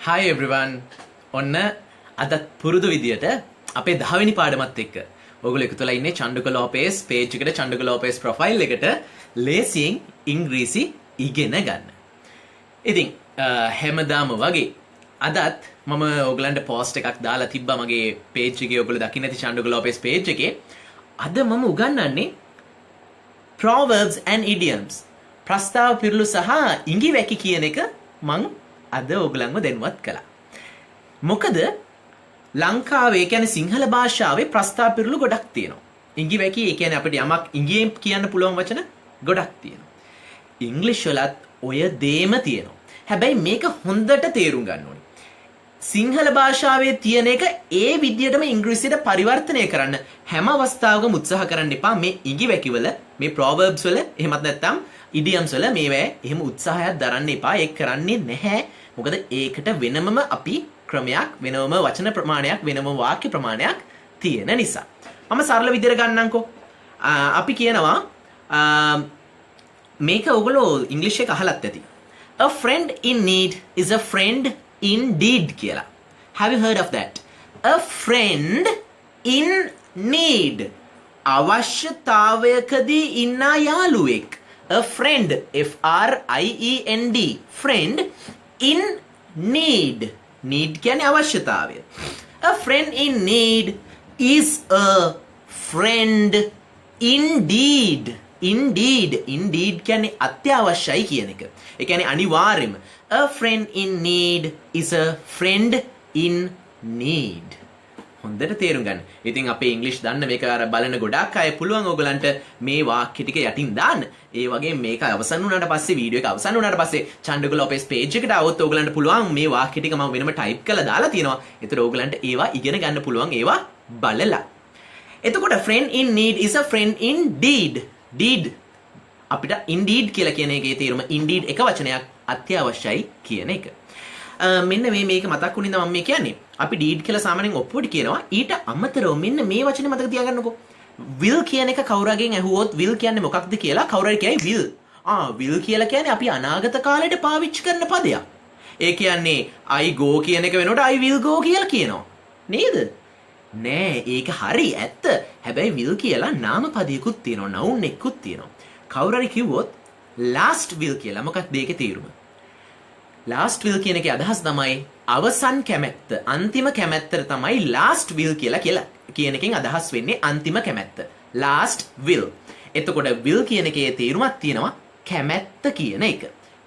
Hi everyone. ඔන්න අදත් පුරුදු විදියට අපේ 10 වෙනි පාඩමත් එක්ක ඔයගොල්ලෝ එකතු වෙලා ඉන්නේ චන්දුක ලෝපේස් page එකට චන්දුක ලෝපේස් profile එකට ලේසියෙන් ඉංග්‍රීසි ඉගෙන ගන්න. ඉතින් හැමදාම වගේ අදත් මම ඔයගලන්ට post එකක් දාලා තිබ්බා මගේ page එකේ ඔයගොල්ලෝ දකින්න ඇති චන්දුක ලෝපේස් page එකේ. අද මම උගන්වන්නේ proverbs and idioms. ප්‍රස්තාව පිරුළු සහ ඉඟි වැකි කියන එක මං අද ඔයගලන්ව දැනුවත් කළා. මොකද ලංකාවේ කියන්නේ සිංහල භාෂාවේ ප්‍රස්තාව පිරුළු ගොඩක් තියෙනවා. ඉඟි වැකි ඒ කියන්නේ අපිට යමක් ඉඟියෙන් කියන්න පුළුවන් වචන ගොඩක් තියෙනවා. ඉංග්‍රීසි වලත් ඔය දේම තියෙනවා. හැබැයි මේක හොඳට තේරුම් ගන්න ඕනේ. සිංහල භාෂාවේ තියෙන එක ඒ විදියටම ඉංග්‍රීසියට පරිවර්තනය කරන්න හැම අවස්ථාවකම උත්සාහ කරන්න එපා. මේ ඉඟි වැකි වල මේ proverbs වල එහෙමත් නැත්නම් idioms වල මේවා එහෙම උත්සාහයක් දරන්න එපා. ඒක කරන්නේ නැහැ. මොකද ඒකට වෙනමම අපි ක්‍රමයක් වෙනම වචන ප්‍රමාණයක් වෙනම වාක්‍ය ප්‍රමාණයක් තියෙන නිසා. මම සරල විදිහට ගන්නම්කෝ. අපි කියනවා මේක ඔයගොල්ලෝ ඉංග්‍රීසි එක අහලත් ඇති. A friend in need is a friend indeed කියලා. Have you heard of that? A friend in need. අවශ්‍යතාවයකදී ඉන්න යාළුවෙක්. A friend, F-R-I-E-N-D, friend in need. Need කියන්නේ අවශ්‍යතාවය. A friend in need is a friend indeed. Indeed කියන්නේ අත්‍යවශ්‍යයි කියන එක. ඒ කියන්නේ අනිවාර්යයෙන්ම a friend in need is a friend in need. හොඳට තේරුම් ගන්න. ඉතින් අපේ ඉංග්‍රීසි දන්න මේක අර බලන ගොඩාක් අය පුළුවන් ඕගලන්ට මේ වාක්‍ය ටික යටින් දාන්න. ඒ වගේ මේක අවසන් වුණාට පස්සේ වීඩියෝ එක අවසන් වුණාට පස්සේ චන්දුක ලෝපේස් page එකට આવොත් ඕගලන්ට පුළුවන් මේ වාක්‍ය ටික මම වෙනම ටයිප් කරලා දාලා තියෙනවා. ඒතර ඕගලන්ට ඒවා ඉගෙන ගන්න පුළුවන් ඒවා බලලා. එතකොට friend in need is a friend indeed. Deed අපිට indeed කියලා කියන එකේ තේරුම indeed එක වචනයක් අත්‍යවශ්‍යයි කියන එක. මෙන්න මේක මතක් වුණින්ද මම මේ කියන්නේ. අපි deed කියලා සාමාන්‍යයෙන් ඔප්පුවට කියනවා. ඊට අමතරව මෙන්න මේ වචනේ මතක තියාගන්නකෝ. will කියන එක කවුරුගෙන් ඇහුවොත් will කියන්නේ මොකක්ද කියලා කවුරු හරි කියයි will. will කියලා කියන්නේ අපි අනාගත කාලෙට පාවිච්චි කරන පදයක්. ඒ කියන්නේ I go කියන එක වෙනකොට I will go කියලා කියනවා. නේද? නෑ ඒක හරි ඇත්ත. හැබැයි will කියලා නාම පදයකුත් තියෙනවා. noun එකකුත් තියෙනවා. කවුරු හරි කිව්වොත් last will කියලා මොකක්ද ඒකේ තේරුම? last will කියන එකේ අදහස් තමයි අවසන් කැමැත්ත. අන්තිම කැමැත්තට තමයි last will කියලා කියන එකෙන් අදහස් වෙන්නේ අන්තිම කැමැත්ත. last will. එතකොට will කියන එකේ තේරුමක් තියෙනවා කැමැත්ත කියන එක.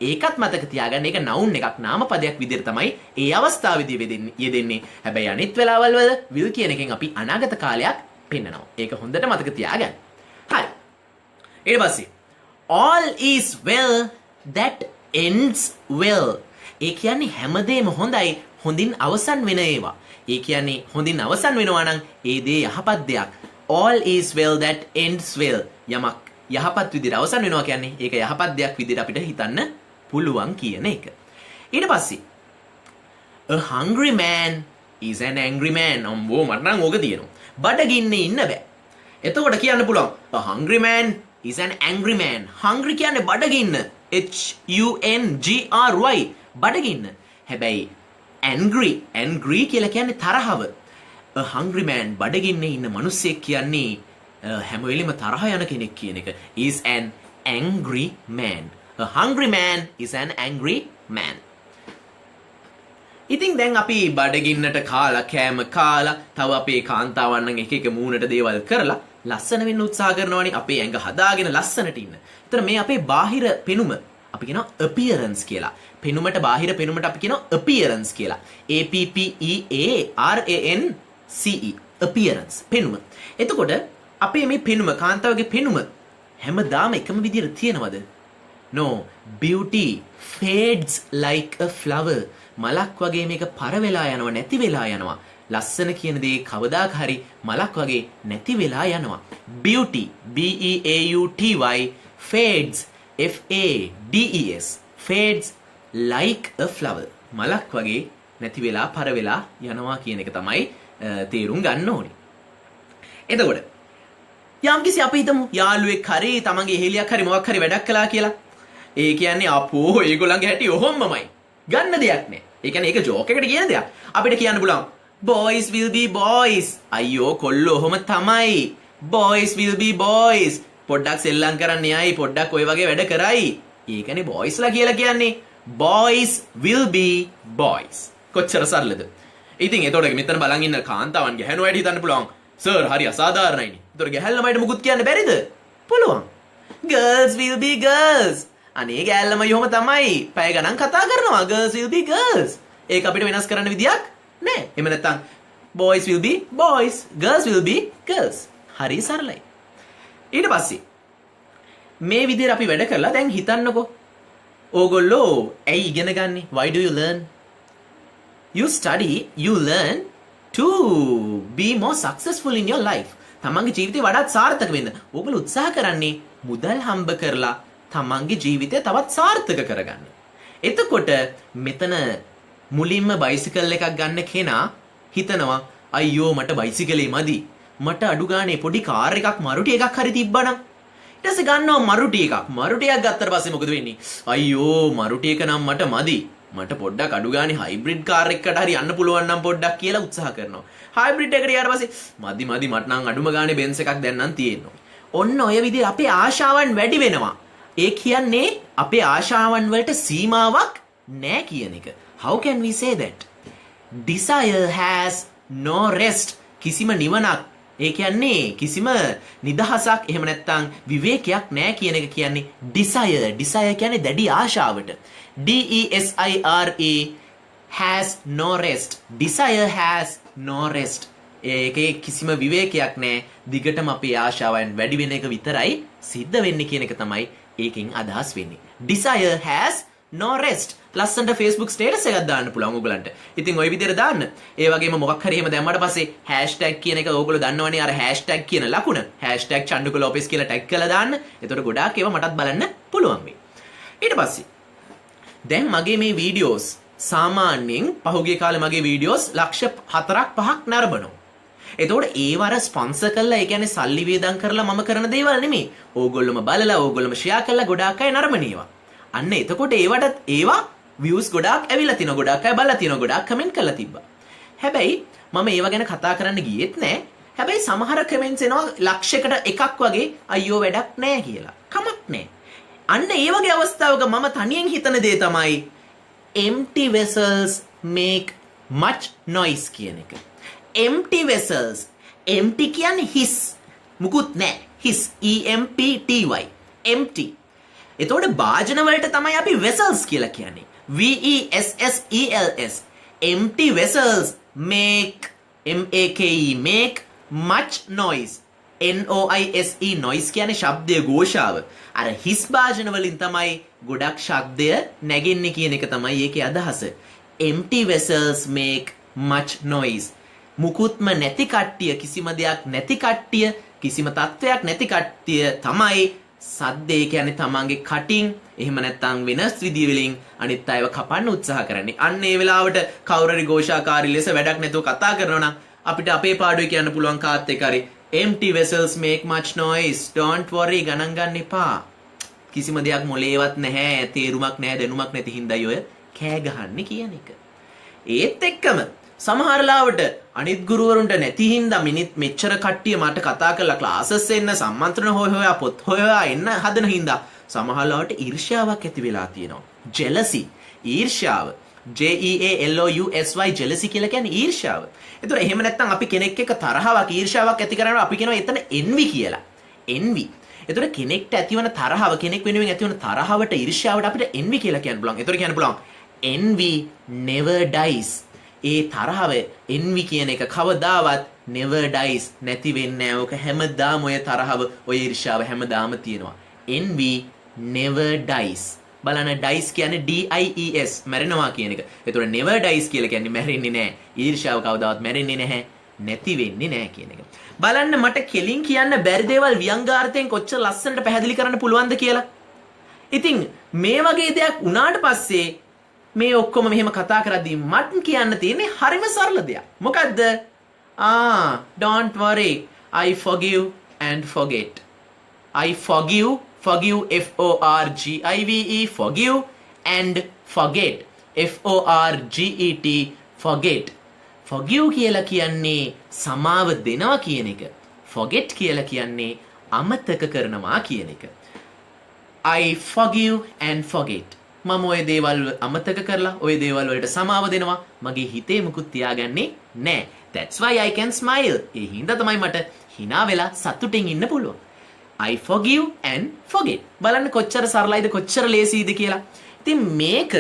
ඒකත් මතක තියාගන්න. ඒක noun එකක් නාම පදයක් විදිහට තමයි ඒ අවස්ථාවේදී යෙදෙන්නේ. හැබැයි අනිත් වෙලාවල් වල will කියන එකෙන් අපි අනාගත කාලයක් පෙන්නනවා. ඒක හොඳට මතක තියාගන්න. හරි. ඊට පස්සේ all is well that ends well. ඒ කියන්නේ හැමදේම හොඳයි හොඳින් අවසන් වෙන ඒවා. ඒ කියන්නේ හොඳින් අවසන් වෙනවා නම් ඒ දේ යහපත් දෙයක්. all is well that ends well. යමක් යහපත් විදිහට අවසන් වෙනවා කියන්නේ ඒක යහපත් දෙයක් විදිහට අපිට හිතන්න පුළුවන් කියන එක. ඊට පස්සේ a hungry man is an angry man. අම්බෝ මට නම් ඕක තියෙනවා. බඩගින්නේ ඉන්න බෑ. එතකොට කියන්න පුළුවන් a hungry man is an angry man. hungry කියන්නේ බඩගින්න. H-U-N-G-R-Y බඩගින්න. හැබැයි angry කියලා කියන්නේ තරහව. a hungry man බඩගින්නේ ඉන්න මිනිස්සෙක් කියන්නේ හැම වෙලෙම තරහ යන කෙනෙක් කියන එක. is an angry man. a hungry man is an angry man. ඉතින් දැන් අපි බඩගින්නට කාලා කෑම කාලා තව අපේ කාන්තාවන් නම් එක එක මූණට දේවල් කරලා ලස්සන වෙන්න උත්සාහ කරනවානේ. අපේ ඇඟ හදාගෙන ලස්සනට ඉන්න. ඒතර මේ අපේ බාහිර පෙනුම අපි කියනවා appearance කියලා. පෙනුමට බාහිර පෙනුමට අපි කියනවා appearance කියලා. A-P-P-E-A-R-A-N-C-E appearance පෙනුම. එතකොට අපේ මේ පෙනුම කාන්තාවගේ පෙනුම හැමදාම එකම විදිහට තියෙනවද? No. Beauty fades like a flower. මලක් වගේ මේක පර වෙලා යනවා නැති වෙලා යනවා. ලස්සන කියන දේ කවදාක හරි මලක් වගේ නැති වෙලා යනවා. Beauty B-E-A-U-T-Y fades F-A-D-E-S fades like a flower. මලක් වගේ නැති වෙලා පර වෙලා යනවා කියන එක තමයි තේරුම් ගන්න ඕනේ. එතකොට යම්කිසි අපි හිතමු යාළුවෙක් හරි තමන්ගේ එහෙලියක් හරි මොකක් හරි වැඩක් කළා කියලා. ඒ කියන්නේ අපෝ ඒගොල්ලන්ගේ හැටි ඔහොමමයි. ගන්න දෙයක් නෑ. ඒ කියන්නේ ඒක ජෝක් එකකට කියන දෙයක්. අපිට කියන්න පුළුවන් boys will be boys. අයියෝ කොල්ලෝ ඔහොම තමයි. boys will be boys. පොඩ්ඩක් සෙල්ලම් කරන්න යයි පොඩ්ඩක් ඔය වගේ වැඩ කරයි. ඒකනේ boysලා කියලා කියන්නේ. boys will be boys. කොච්චර සරලද? ඉතින් එතකොට මෙතන බලන් ඉන්න කාන්තාවන් ගැහණු වැඩි හිතන්න පුළුවන්. සර් හරි අසාධාරණයිනේ. එතකොට ගැහැල් ළමයිට මුකුත් කියන්න බැරිද? පුළුවන්. girls will be girls. අනේ ගැහැල් ළමයි ඔහොම තමයි. පැය ගණන් කතා කරනවා girls will be girls. ඒක අපිට වෙනස් කරන්න විදියක් නැහැ. එහෙම නැත්නම් boys will be boys, girls will be girls. හරි සරලයි. ඊට පස්සේ මේ විදිහට අපි වැඩ කරලා දැන් හිතන්නකෝ. ඕගොල්ලෝ ඇයි ඉගෙන ගන්නේ? Why do you learn? You study, you learn to be more successful in your life. තමන්ගේ ජීවිතේ වඩාත් සාර්ථක වෙන්න. ඕගොල්ලෝ උත්සාහ කරන්නේ මුදල් හම්බ කරලා තමන්ගේ ජීවිතය තවත් සාර්ථක කරගන්න. එතකොට මෙතන මුලින්ම බයිසිකල් එකක් ගන්න කෙනා හිතනවා අයියෝ මට බයිසිකලේ මදි. මට අඩු ගානේ පොඩි කාර් එකක් මරුටි එකක් හරි තිබ්බනම්. ඊට පස්සේ ගන්නවා මරුටි එකක්. මරුටි එකක් ගත්තට පස්සේ මොකද වෙන්නේ? අයියෝ මරුටි එක නම් මට මදි. මට පොඩ්ඩක් අඩු ගානේ හයිබ්‍රිඩ් කාර් එකකට හරි යන්න පුළුවන් නම් පොඩ්ඩක් කියලා උත්සාහ කරනවා. හයිබ්‍රිඩ් එකට ඊට පස්සේ මදි මට නම් අඩුම ගානේ බෙන්ස් එකක් දැන් නම් තියෙනවා. ඔන්න ඔය විදිහට අපේ ආශාවන් වැඩි වෙනවා. ඒ කියන්නේ අපේ ආශාවන් වලට සීමාවක් නැහැ කියන එක. How can we say that? Desire has no rest. කිසිම නිවනක් ඒ කියන්නේ කිසිම නිදහසක් එහෙම නැත්නම් විවේකයක් නැහැ කියන එක කියන්නේ desire. desire කියන්නේ දැඩි ආශාවට. DESIRE has no rest. desire has no rest. ඒකේ කිසිම විවේකයක් නැහැ. දිගටම අපේ ආශාවන් වැඩි වෙන එක විතරයි සිද්ධ වෙන්නේ කියන එක තමයි ඒකෙන් අදහස් වෙන්නේ. desire has no rest. ලස්සනට Facebook status එකක් දාන්න පුළුවන් ඕගලන්ට. ඉතින් ওই විදිහට දාන්න. ඒ වගේම මොකක් හරි එහෙම දැම්මට පස්සේ hashtag කියන එක ඕගොල්ලෝ දන්නවනේ අර hashtag කියන ලකුණ. hashtag චන්දුක ලෝපෙස් කියලා ටැග් කරලා දාන්න. එතකොට ගොඩාක් ඒවා මටත් බලන්න පුළුවන් වෙයි. ඊට පස්සේ දැන් මගේ මේ වීඩියෝස් සාමාන්‍යයෙන් පහුගිය කාලේ මගේ වීඩියෝස් ලක්ෂ 4ක් 5ක් නරඹනවා. එතකොට ඒවර ස්පොන්සර් කරලා ඒ කියන්නේ සල්ලි වේදම් කරලා මම කරන දේවල් නෙමෙයි. ඕගොල්ලොම බලලා ඕගොල්ලොම ෂෙයා කරලා ගොඩාක් අය නරඹනේවා. අන්න එතකොට ඒවා views ගොඩාක් ඇවිල්ලා තිනවා. ගොඩාක් අය බලලා තිනවා. ගොඩාක් කමෙන්ට් කරලා තිබ්බා. හැබැයි මම ඒව ගැන කතා කරන්න ගියෙත් නෑ. හැබැයි සමහර කමෙන්ට්ස් එනවා ලක්ෂයකට එකක් වගේ අයියෝ වැඩක් නෑ කියලා. කමක් නෑ. අන්න ඒ වගේ අවස්ථාවක මම තනියෙන් හිතන දේ තමයි empty vessels make much noise කියන එක. empty vessels. empty කියන්නේ හිස්. මුකුත් නෑ. හිස්. EMPTY. empty. එතකොට භාජන වලට තමයි අපි vessels කියලා කියන්නේ. VESSELS. empty vessels make make much noise. NOISE noise කියන්නේ ශබ්දයේ ഘോഷාව. අර හිස් භාජන වලින් තමයි ගොඩක් ශබ්දය නැගෙන්නේ කියන එක තමයි ඒකේ අදහස. empty vessels make much noise. මුකුත්ම නැති කට්ටිය කිසිම දෙයක් නැති කට්ටිය කිසිම තත්වයක් නැති කට්ටිය තමයි සද්දේ කියන්නේ තමන්ගේ කටින් එහෙම නැත්නම් වෙනස් විදිය වලින් අනිත් අයව කපන්න උත්සාහ කරන්නේ. අන්න ඒ වෙලාවට කවුරු හරි ഘോഷාකාරී ලෙස වැඩක් නැතුව කතා කරනවා නම් අපිට අපේ පාඩුවේ කියන්න පුළුවන් කාත් එක හරි empty vessels make much noise. Don't worry ගණන් ගන්න එපා. කිසිම දෙයක් මොලේවත් නැහැ, තේරුමක් නැහැ, දැනුමක් නැති හින්දායි ඔය කෑ ගහන්නේ කියන එක. ඒත් එක්කම සමහර ලාවට අනිත් ගුරුවරුන්ට නැති හින්දා මිනිත් මෙච්චර කට්ටිය මට කතා කරලා ක්ලාසස් එන්න සම්මන්ත්‍රණ හොයා පොත් හොයා එන්න හදන හින්දා සමහර ලාවට ඊර්ෂ්‍යාවක් ඇති වෙලා තියෙනවා. jealousy. ඊර්ෂ්‍යාව. JEALOUSY jealousy කියලා කියන්නේ ඊර්ෂ්‍යාව. ඒතර එහෙම නැත්නම් අපි කෙනෙක් එක්ක තරහාවක් ඊර්ෂ්‍යාවක් ඇති කරනවා අපි කියනවා එතන envy කියලා. envy. ඒතර කෙනෙක්ට ඇතිවන තරහව කෙනෙක් වෙනුවෙන් ඇතිවන තරහවට ඊර්ෂ්‍යාවට අපිට envy කියලා කියන්න පුළුවන්. ඒතර කියන්න පුළුවන් envy never dies. ඒ තරහව envy කියන එක කවදාවත් never dies නැති වෙන්නේ නැහැ. ඔක හැමදාම ඔය තරහව ඔය ඊර්ෂ්‍යාව හැමදාම තියෙනවා. envy never dies. බලන්න dies කියන්නේ DIES මැරෙනවා කියන එක. ඒතකොට never dies කියලා කියන්නේ මැරෙන්නේ නැහැ. ඊර්ෂ්‍යාව කවදාවත් මැරෙන්නේ නැහැ. නැති වෙන්නේ නැහැ කියන එක. බලන්න මට කෙලින් කියන්න බැරි දේවල් ව්‍යංගාර්ථයෙන් කොච්චර ලස්සනට පැහැදිලි කරන්න පුළුවන්ද කියලා. ඉතින් මේ වගේ දෙයක් වුණාට පස්සේ මේ ඔක්කොම මෙහෙම කතා කරද්දී මට කියන්න තියෙන්නේ හරිම සරල දෙයක්. මොකද්ද? Don't worry. I forgive and forget. I forgive, forgive, FORGIVE, forgive and forget. FORGET forget. forgive කියලා කියන්නේ සමාව දෙනවා කියන එක. forget කියලා කියන්නේ අමතක කරනවා කියන එක. I forgive and forget. මම ওই දේවල් අමතක කරලා ওই දේවල් වලට සමාව දෙනවා. මගේ හිතේ මුකුත් තියාගන්නේ නැහැ. That's why I can smile. ඒ හින්දා තමයි මට hina වෙලා සතුටින් ඉන්න පුළුවන්. I forgive and forget. බලන්න කොච්චර සරලයිද කොච්චර ලේසියිද කියලා. ඉතින් මේක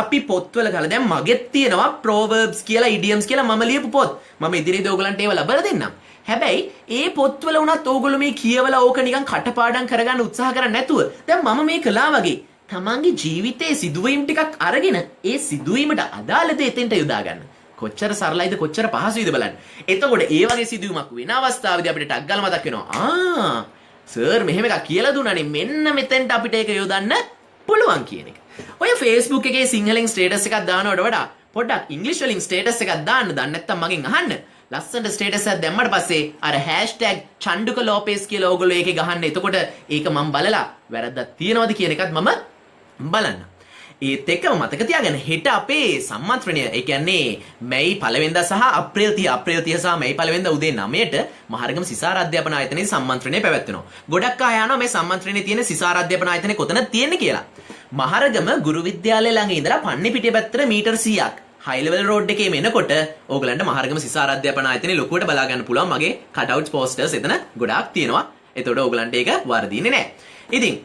අපි පොත්වල ගාලා දැන් මගෙත් තියෙනවා proverbs කියලා idioms කියලා මම ලියපු පොත්. මම ඉදිරියේදී ඕගලන්ට ඒව ලබලා දෙන්නම්. හැබැයි ඒ පොත්වල උනත් ඕගොල්ලෝ මේ කියවලා ඕක නිකන් කටපාඩම් කරගන්න උත්සාහ කරන්නේ නැතුව දැන් මම මේ කළා වගේ තමන්ගේ ජීවිතයේ සිදුවීම් ටිකක් අරගෙන ඒ සිදුවීමට අදාළ දේ එතෙන්ට යොදා ගන්න. කොච්චර සරලයිද කොච්චර පහසුයිද බලන්න. එතකොට ඒ වගේ සිදුවීමක් වෙන අවස්ථාවේදී අපිට ටක් ගාලා මතක් වෙනවා. සර් මෙහෙම එකක් කියලා දුන්නානේ මෙන්න මෙතෙන්ට අපිට ඒක යොදන්න පුළුවන් කියන එක. ඔය Facebook එකේ සිංහලෙන් ස්ටේටස් එකක් දානවට වඩා පොඩ්ඩක් ඉංග්‍රීසි වලින් ස්ටේටස් එකක් දාන්න දන්නේ නැත්නම් මගෙන් අහන්න. ලස්සනට ස්ටේටස් එකක් දැම්මට පස්සේ අර #චන්ඩුක ලෝපෙස් කියලා ඕගොල්ලෝ ඒකේ ගහන්න. එතකොට ඒක මම බලලා වැරද්දක් තියනවද කියන එකත් මම බලන්න. ඒත් එක්කම මතක තියාගන්න හෙට අපේ සම්මන්ත්‍රණය ඒ කියන්නේ මැයි 1 වෙනිදා සහ අප්‍රේල් 30 සහ මැයි 1 වෙනිදා උදේ 9ට මහරගම සිසාර අධ්‍යාපන ආයතනයේ සම්මන්ත්‍රණය පැවැත්වෙනවා. ගොඩක් අය අහනවා මේ සම්මන්ත්‍රණයේ තියෙන සිසාර අධ්‍යාපන ආයතනයේ කොතනද තියෙන්නේ කියලා. මහරගම ගුරු විද්‍යාලය ළඟ ඉඳලා පන්නිපිටිය පැත්තට මීටර් 100ක් හයි ලෙවල් රෝඩ් එකේ එනකොට ඕගලන්ට මහරගම සිසාර අධ්‍යාපන ආයතනයේ ලොකුවට බලා ගන්න පුළුවන්. මගේ කටවුට්ස් පෝස්ටර්ස් එතන ගොඩාක් තියෙනවා. එතකොට ඕගලන්ට ඒක වර්ධින්නේ නැහැ. ඉතින්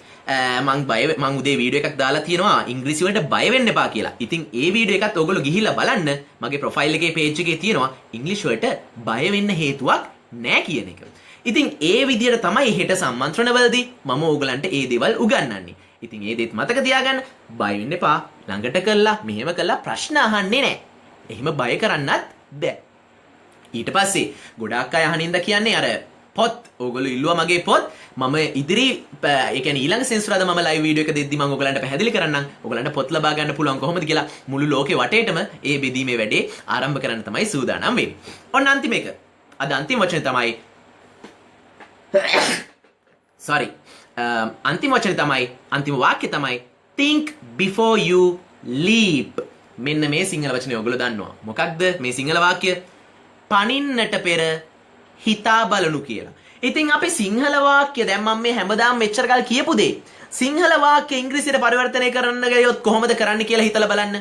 මං උදේ වීඩියෝ එකක් දාලා තියෙනවා ඉංග්‍රීසි වලට බය වෙන්න එපා කියලා. ඉතින් ඒ වීඩියෝ එකත් ඔයගොල්ලෝ ගිහිල්ලා බලන්න. මගේ ප්‍රොෆයිල් එකේ පේජ් එකේ තියෙනවා ඉංග්‍රීසි වලට බය වෙන්න හේතුවක් නැහැ කියන එක. ඉතින් ඒ විදිහට තමයි හෙට සම්මන්ත්‍රණවලදී මම ඕගලන්ට ඒ දේවල් උගන්වන්නේ. ඉතින් ඒ දේත් මතක තියාගන්න බය වෙන්න එපා. ළඟට කළා මෙහෙම කළා ප්‍රශ්න අහන්නේ නැහැ. එහෙම බය කරන්නත් බෑ. ඊට පස්සේ ගොඩාක් අය අහනින්ද කියන්නේ අර පොත් ඕගොල්ලෝ ඉල්ලුවා මගේ පොත් මම ඉදිරි ඒ කියන්නේ ඊළඟ සෙන්සුරාදා මම ලයිව් වීඩියෝ එක දෙද්දි මම ඔයගලන්ට පැහැදිලි කරන්නම් ඔයගලන්ට පොත් ලබා ගන්න පුළුවන් කොහොමද කියලා මුළු ලෝකේ වටේටම ඒ බෙදීමේ වැඩේ ආරම්භ කරන්න තමයි සූදානම් වෙන්නේ. ඔන්න අන්තිම එක. අද අන්තිම වචනේ තමයි sorry අන්තිම වචනේ තමයි අන්තිම වාක්‍යය තමයි think before you leap. මෙන්න මේ සිංහල වචනේ ඔයගොල්ලෝ දන්නවා. මොකක්ද මේ සිංහල වාක්‍ය? පනින්නට පෙර හිතා බලනු කියලා. ඉතින් අපි සිංහල වාක්‍ය දැන් මම මේ හැමදාම මෙච්චර කල් කියපු දේ සිංහල වාක්‍ය ඉංග්‍රීසියට පරිවර්තනය කරන්න ගියොත් කොහොමද කරන්න කියලා හිතලා බලන්න.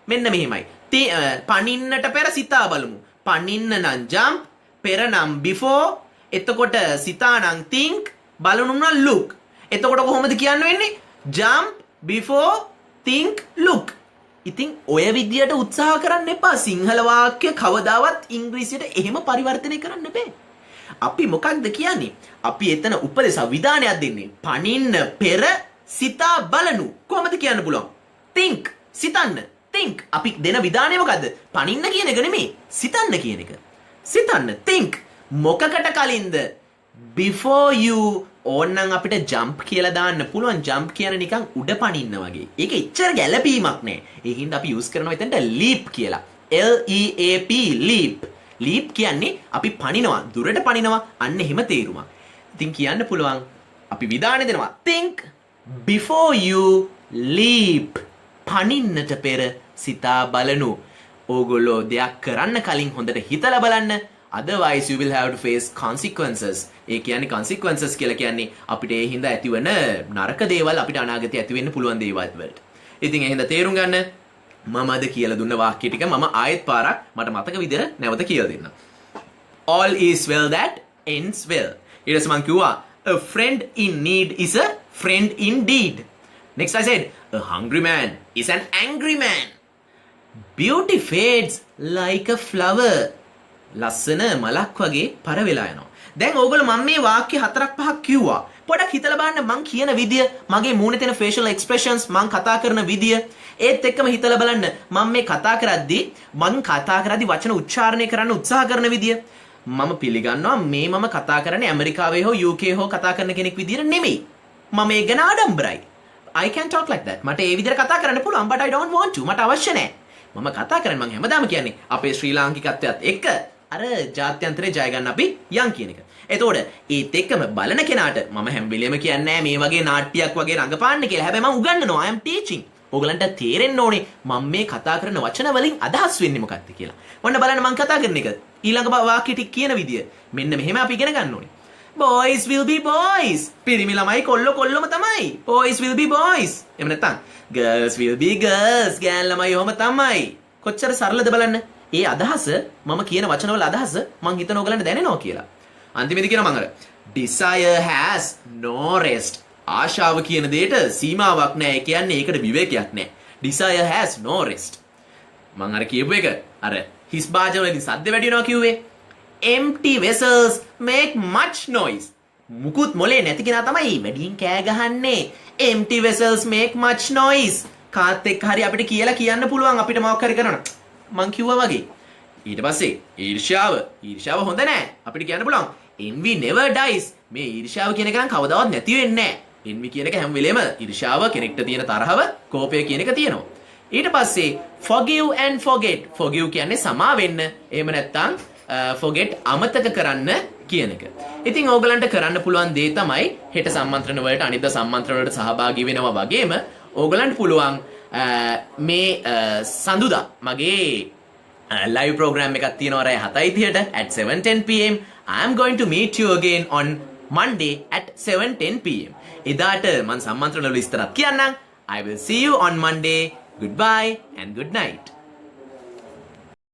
මෙන්න මෙහෙමයි. පනින්නට පෙර සිතා බලමු. පනින්න නම් jump, පෙර නම් before, එතකොට සිතා නම් think, බලනු නම් look. එතකොට කොහොමද කියන්න වෙන්නේ? jump, before, think, look. ඉතින් ඔය විදියට උත්සාහ කරන්න එපා. සිංහල වාක්‍ය කවදාවත් ඉංග්‍රීසියට එහෙම පරිවර්තනය කරන්න බෑ. අපි මොකක්ද කියන්නේ? අපි එතන උපදේශ විධානයක් දෙන්නේ. පනින්න පෙර සිතා බලනු. කොහොමද කියන්න පුළුවන්? think සිතන්න. think අපි දෙන විධානය මොකද්ද? පනින්න කියන එක නෙමෙයි. සිතන්න කියන එක. සිතන්න think මොකකට කලින්ද? before you ඕන්නම් අපිට jump කියලා දාන්න පුළුවන්. jump කියන නිකන් උඩ පනින්න වගේ. ඒක එච්චර ගැළපීමක් නෑ. ඒ හින්දා අපි use කරනවා එතනට leap කියලා. LEAP leap. leap කියන්නේ අපි පනිනවා, දුරට පනිනවා. අන්න එහෙම තේරුමක්. ඉතින් කියන්න පුළුවන් අපි විධානය දෙනවා. think before you leap. පනින්නට පෙර සිතා බලනු. ඕගොල්ලෝ දෙයක් කරන්න කලින් හොඳට හිතලා බලන්න. Otherwise you will have to face consequences. ඒ කියන්නේ consequences කියලා කියන්නේ අපිට ඒ හින්දා ඇතිවන නරක දේවල් අපිට අනාගතේ ඇති වෙන්න පුළුවන් දේවල් වලට. ඉතින් ඒ හින්දා තේරුම් ගන්න මම අද කියලා දුන්න වාක්‍ය ටික මම ආයෙත් පාරක් මට මතක විදිහට නැවත කියලා දෙන්නම්. All is well that ends well. ඊට පස්සේ මම කිව්වා a friend in need is a friend indeed. Next I said a hungry man is an angry man. Beauty fades like a flower. ලස්සන මලක් වගේ පර වෙලා යනවා. දැන් ඕගොල්ලෝ මම මේ වාක්‍ය 4-5ක් කිව්වා. පොඩක් හිතලා බලන්න මං කියන විදිය, මගේ මූණේ තියෙන facial expressions, මං කතා කරන විදිය, ඒත් එක්කම හිතලා බලන්න මම මේ කතා කරද්දී වචන උච්චාරණය කරන්න උත්සාහ කරන විදිය. මම පිළිගන්නවා මේ මම කතා කරන්නේ ඇමරිකාවේ හෝ UK හෝ කතා කරන කෙනෙක් විදියට නෙමෙයි. මම ඒ ගැන ආඩම්බරයි. I can talk like that. මට ඒ විදියට කතා කරන්න පුළුවන්, but I don't want to. මට අවශ්‍ය නැහැ. මම කතා කරන්නේ මං හැමදාම කියන්නේ අපේ ශ්‍රී ලාංකිකත්වයට එක්ක අර ජාත්‍යන්තරේ ජය ගන්න අපි යන් කියන එක. එතකොට ඒත් එක්කම බලන කෙනාට මම හැම වෙලෙම කියන්නේ මේ වගේ නාට්‍යයක් වගේ රඟපාන්න කියලා. හැබැයි මම උගන්වනවා. I am teaching. ඕගලන්ට තේරෙන්න ඕනේ මම මේ කතා කරන වචන වලින් අදහස් වෙන්නේ මොකක්ද කියලා. ඔන්න බලන්න මම කතා කරන එක. ඊළඟ වාක්‍ය ටික කියන විදිය. මෙන්න මෙහෙම අපි ඉගෙන ගන්න ඕනේ. Boys will be boys. පිරිමි ළමයි කොල්ලොම තමයි. Boys will be boys. එහෙම නැත්නම් girls will be girls. ගෑන් ළමයි ඔහම තමයි. කොච්චර සරලද බලන්න. ඒ අදහස මම කියන වචනවල අදහස මං හිතන ඕගලන්ට දැනෙනවා කියලා. අන්තිමේදී කියනවා මං අර desire has no rest. ආශාව කියන දෙයට සීමාවක් නැහැ. ඒ කියන්නේ ඒකට විවේකයක් නැහැ. desire has no rest. මං අර කියපු එක අර හිස් භාජන වලින් සද්ද වැඩි වෙනවා කිව්වේ. empty vessels make much noise. මුකුත් මොලේ නැති කෙනා තමයි වැඩියෙන් කෑ ගහන්නේ. empty vessels make much noise. කාත් එක්ක හරි අපිට කියලා කියන්න පුළුවන් අපිට මොකක් හරි කරනවා. මං කිව්වා වගේ. ඊට පස්සේ ඊර්ෂ්‍යාව හොඳ නැහැ. අපිට කියන්න පුළුවන් envy never dies. මේ ඊර්ෂ්‍යාව කියන එක නම් කවදාවත් නැති වෙන්නේ නැහැ. envy කියන එක හැම වෙලේම ඊර්ෂ්‍යාව කෙනෙක්ට තියෙන තරහව, කෝපය කියන එක තියෙනවා. ඊට පස්සේ forgive and forget. forgive කියන්නේ සමා වෙන්න. එහෙම නැත්නම් forget අමතක කරන්න කියන එක. ඉතින් ඕගලන්ට කරන්න පුළුවන් දේ තමයි හෙට සම්මන්ත්‍රණ වලට අනිත් සම්මන්ත්‍රණ වලට සහභාගී වෙනවා වගේම ඕගලන්ට පුළුවන් මේ සඳුදා මගේ live program එකක් තියෙනවා රෑ 7:30ට at 7:10 pm. I am going to meet you again on Monday at 7:10 pm. එදාට මම සම්මන්ත්‍රණ වල විස්තරත් කියන්නම්. I will see you on Monday. Goodbye and good night.